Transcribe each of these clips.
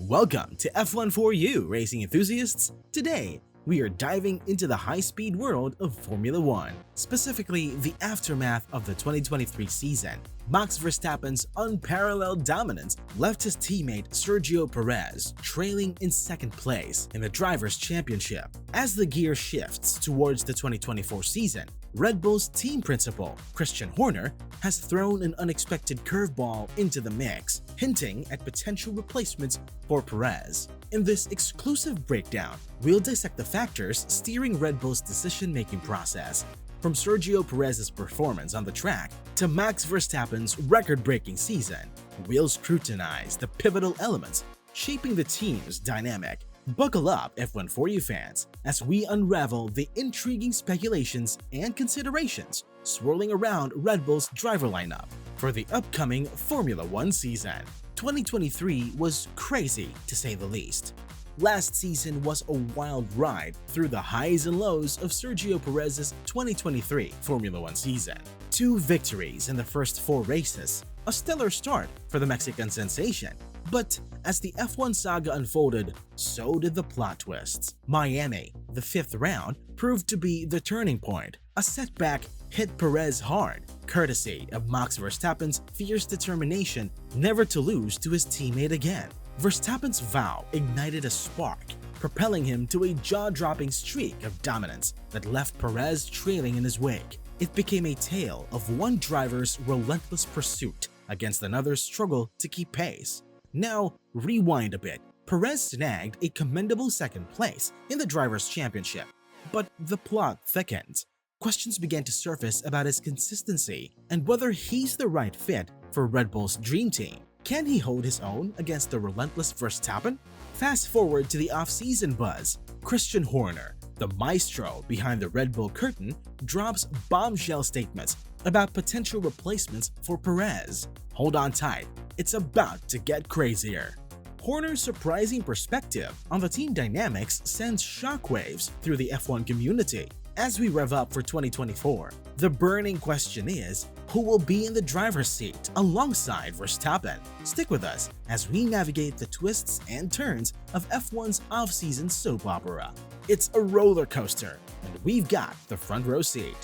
Welcome to F1 for You, racing enthusiasts. Today, we are diving into the high-speed world of Formula One, specifically the aftermath of the 2023 season. Max Verstappen's unparalleled dominance left his teammate Sergio Perez trailing in second place in the Drivers' Championship. As the gear shifts towards the 2024 season, Red Bull's team principal, Christian Horner, has thrown an unexpected curveball into the mix, hinting at potential replacements for Perez. In this exclusive breakdown, we'll dissect the factors steering Red Bull's decision-making process, from Sergio Perez's performance on the track to Max Verstappen's record-breaking season. We'll scrutinize the pivotal elements shaping the team's dynamic. Buckle up, F1 for You fans, as we unravel the intriguing speculations and considerations swirling around Red Bull's driver lineup for the upcoming Formula One season. 2023 was crazy, to say the least. Last season was a wild ride through the highs and lows of Sergio Perez's 2023 Formula One season. 2 victories in the first 4 races, a stellar start for the Mexican sensation. But as the F1 saga unfolded, so did the plot twists. Miami, the 5th round, proved to be the turning point. A setback hit Perez hard, courtesy of Max Verstappen's fierce determination never to lose to his teammate again. Verstappen's vow ignited a spark, propelling him to a jaw-dropping streak of dominance that left Perez trailing in his wake. It became a tale of one driver's relentless pursuit against another's struggle to keep pace. Now, rewind a bit. Perez snagged a commendable second place in the Drivers' Championship, but the plot thickened. Questions began to surface about his consistency and whether he's the right fit for Red Bull's dream team. Can he hold his own against the relentless Verstappen? Fast forward to the off-season buzz. Christian Horner, the maestro behind the Red Bull curtain, drops bombshell statements about potential replacements for Perez. Hold on tight, it's about to get crazier. Horner's surprising perspective on the team dynamics sends shockwaves through the F1 community. As we rev up for 2024, the burning question is, who will be in the driver's seat alongside Verstappen? Stick with us as we navigate the twists and turns of F1's off-season soap opera. It's a roller coaster, and we've got the front row seat.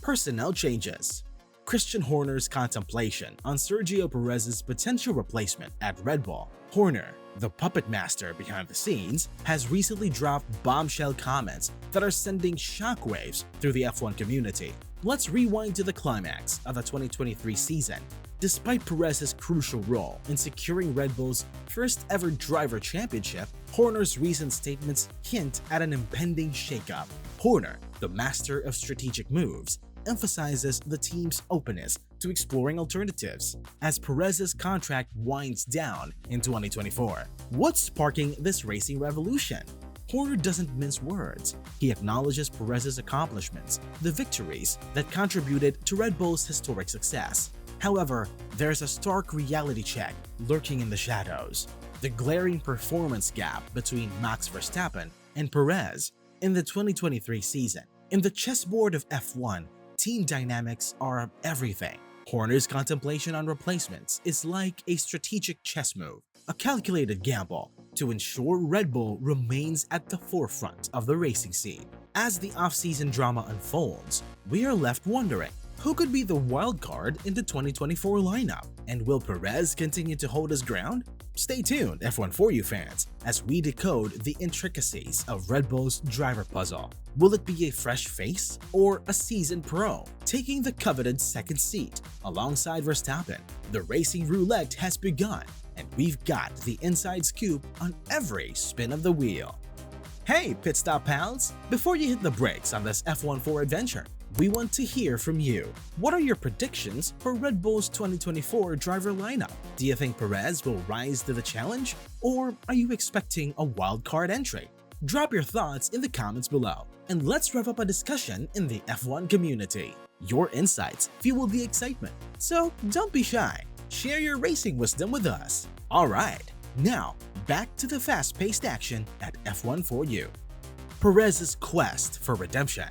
Personnel changes. Christian Horner's contemplation on Sergio Perez's potential replacement at Red Bull. Horner, the puppet master behind the scenes, has recently dropped bombshell comments that are sending shockwaves through the F1 community. Let's rewind to the climax of the 2023 season. Despite Perez's crucial role in securing Red Bull's first ever driver championship, Horner's recent statements hint at an impending shakeup. Horner, the master of strategic moves, emphasizes the team's openness to exploring alternatives as Perez's contract winds down in 2024. What's sparking this racing revolution? Horner doesn't mince words. He acknowledges Perez's accomplishments, the victories that contributed to Red Bull's historic success. However, there's a stark reality check lurking in the shadows: the glaring performance gap between Max Verstappen and Perez in the 2023 season. In the chessboard of F1, team dynamics are everything. Horner's contemplation on replacements is like a strategic chess move, a calculated gamble to ensure Red Bull remains at the forefront of the racing scene. As the off-season drama unfolds, we are left wondering, who could be the wild card in the 2024 lineup? And will Perez continue to hold his ground? Stay tuned, F1 for You fans, as we decode the intricacies of Red Bull's driver puzzle. Will it be a fresh face or a seasoned pro taking the coveted second seat alongside Verstappen? The racing roulette has begun, and we've got the inside scoop on every spin of the wheel. Hey, pit stop pals! Before you hit the brakes on this F1 adventure, we want to hear from you. What are your predictions for Red Bull's 2024 driver lineup? Do you think Perez will rise to the challenge, or are you expecting a wildcard entry? Drop your thoughts in the comments below, and let's rev up a discussion in the F1 community. Your insights fuel the excitement, so don't be shy. Share your racing wisdom with us. Alright, now back to the fast-paced action at F1 for You. Perez's quest for redemption.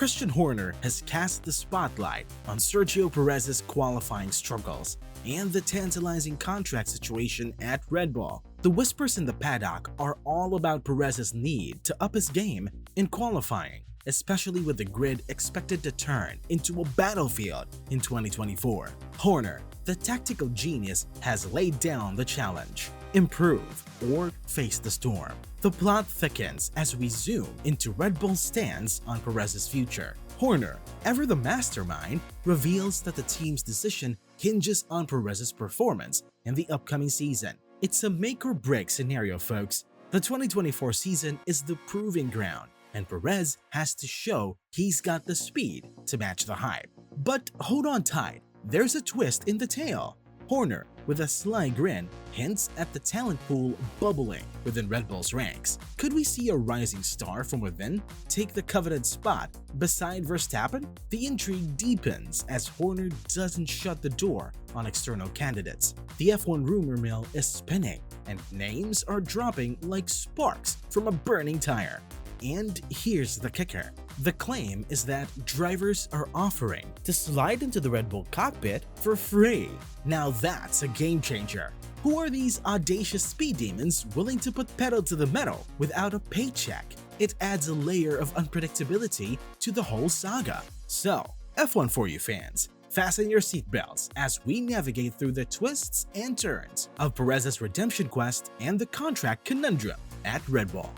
Christian Horner has cast the spotlight on Sergio Perez's qualifying struggles and the tantalizing contract situation at Red Bull. The whispers in the paddock are all about Perez's need to up his game in qualifying, especially with the grid expected to turn into a battlefield in 2024. Horner, the tactical genius, has laid down the challenge: improve or face the storm. The plot thickens as we zoom into Red Bull's stance on Perez's future. Horner, ever the mastermind, reveals that the team's decision hinges on Perez's performance in the upcoming season. It's a make-or-break scenario, folks. The 2024 season is the proving ground, and Perez has to show he's got the speed to match the hype. But hold on tight, there's a twist in the tale. Horner, with a sly grin, hints at the talent pool bubbling within Red Bull's ranks. Could we see a rising star from within take the coveted spot beside Verstappen? The intrigue deepens as Horner doesn't shut the door on external candidates. The F1 rumor mill is spinning, and names are dropping like sparks from a burning tire. And here's the kicker. The claim is that drivers are offering to slide into the Red Bull cockpit for free. Now that's a game changer. Who are these audacious speed demons willing to put pedal to the metal without a paycheck? It adds a layer of unpredictability to the whole saga. So, F1 for you fans, fasten your seatbelts as we navigate through the twists and turns of Perez's redemption quest and the contract conundrum at Red Bull.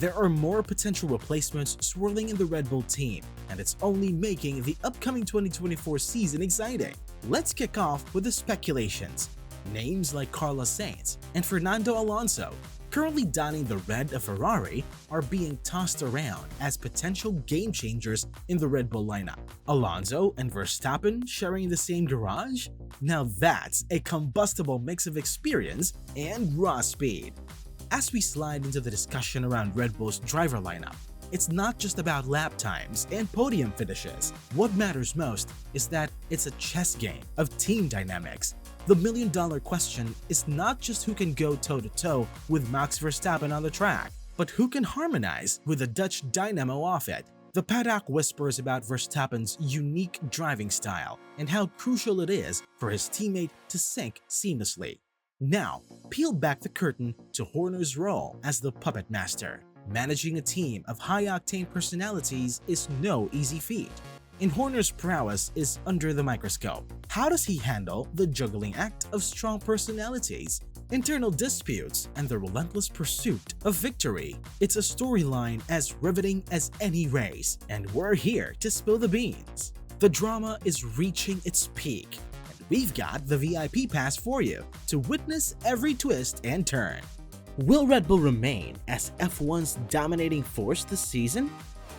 There are more potential replacements swirling in the Red Bull team, and it's only making the upcoming 2024 season exciting. Let's kick off with the speculations. Names like Carlos Sainz and Fernando Alonso, currently donning the red of Ferrari, are being tossed around as potential game changers in the Red Bull lineup. Alonso and Verstappen sharing the same garage? Now that's a combustible mix of experience and raw speed. As we slide into the discussion around Red Bull's driver lineup, it's not just about lap times and podium finishes. What matters most is that it's a chess game of team dynamics. The million-dollar question is not just who can go toe-to-toe with Max Verstappen on the track, but who can harmonize with the Dutch dynamo off it. The paddock whispers about Verstappen's unique driving style and how crucial it is for his teammate to sync seamlessly. Now, peel back the curtain to Horner's role as the puppet master. Managing a team of high-octane personalities is no easy feat, and Horner's prowess is under the microscope. How does he handle the juggling act of strong personalities, internal disputes, and the relentless pursuit of victory? It's a storyline as riveting as any race, and we're here to spill the beans. The drama is reaching its peak. We've got the VIP pass for you to witness every twist and turn. Will Red Bull remain as F1's dominating force this season?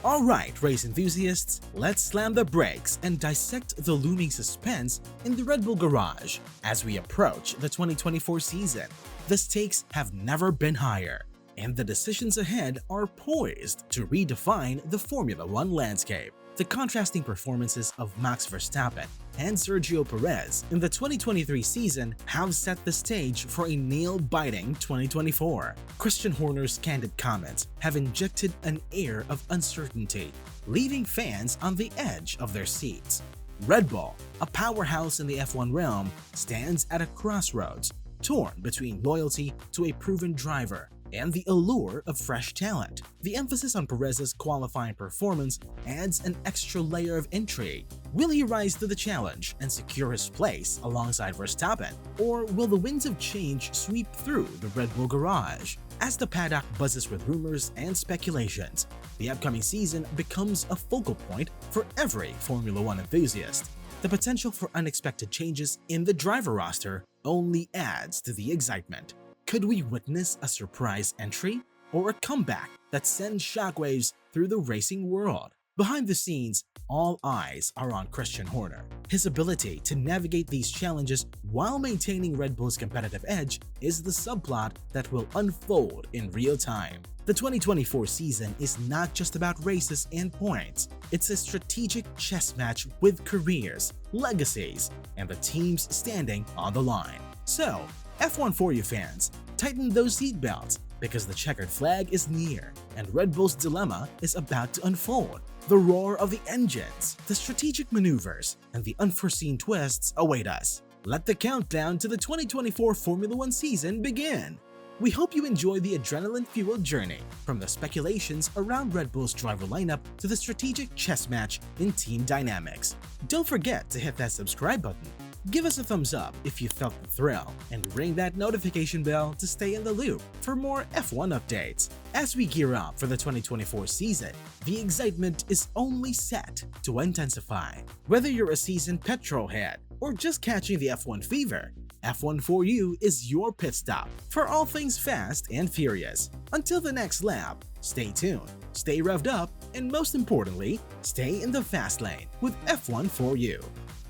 Alright, race enthusiasts, let's slam the brakes and dissect the looming suspense in the Red Bull garage as we approach the 2024 season. The stakes have never been higher, and the decisions ahead are poised to redefine the Formula One landscape. The contrasting performances of Max Verstappen and Sergio Perez in the 2023 season have set the stage for a nail-biting 2024. Christian Horner's candid comments have injected an air of uncertainty, leaving fans on the edge of their seats. Red Bull, a powerhouse in the F1 realm, stands at a crossroads, torn between loyalty to a proven driver and the allure of fresh talent. The emphasis on Perez's qualifying performance adds an extra layer of intrigue. Will he rise to the challenge and secure his place alongside Verstappen, or will the winds of change sweep through the Red Bull garage? As the paddock buzzes with rumors and speculations, the upcoming season becomes a focal point for every Formula One enthusiast. The potential for unexpected changes in the driver roster only adds to the excitement. Could we witness a surprise entry or a comeback that sends shockwaves through the racing world? Behind the scenes, all eyes are on Christian Horner. His ability to navigate these challenges while maintaining Red Bull's competitive edge is the subplot that will unfold in real time. The 2024 season is not just about races and points. It's a strategic chess match with careers, legacies, and the teams standing on the line. So, F1 for you fans, tighten those seatbelts because the checkered flag is near and Red Bull's dilemma is about to unfold. The roar of the engines, the strategic maneuvers, and the unforeseen twists await us. Let the countdown to the 2024 Formula One season begin. We hope you enjoy the adrenaline-fueled journey, from the speculations around Red Bull's driver lineup to the strategic chess match in team dynamics. Don't forget to hit that subscribe button, give us a thumbs up if you felt the thrill, and ring that notification bell to stay in the loop for more F1 updates. As we gear up for the 2024 season, the excitement is only set to intensify. Whether you're a seasoned petrol head or just catching the F1 fever, F1 for You is your pit stop for all things fast and furious. Until the next lap, stay tuned, stay revved up, and most importantly, stay in the fast lane with F1 for You.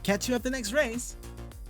Catch you at the next race!